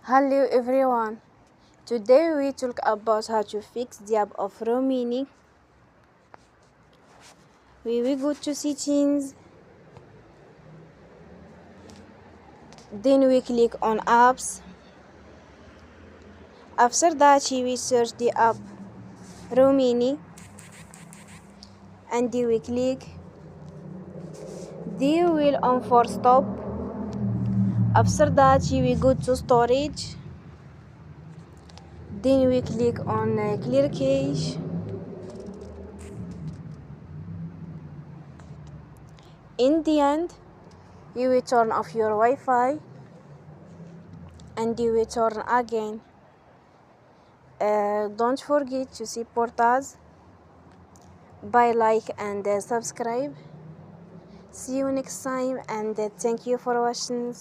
Hello everyone. Today we talk about how to fix the app of Remini. We will go to settings, then we click on apps. After that we search the app Remini and we click the wheel on Forcestop. After that we go to storage, then we click on clear cache. In the end, you will turn off your Wi-Fi and you will turn again. Don't forget to support us by like and subscribe. See you next time and thank you for watching.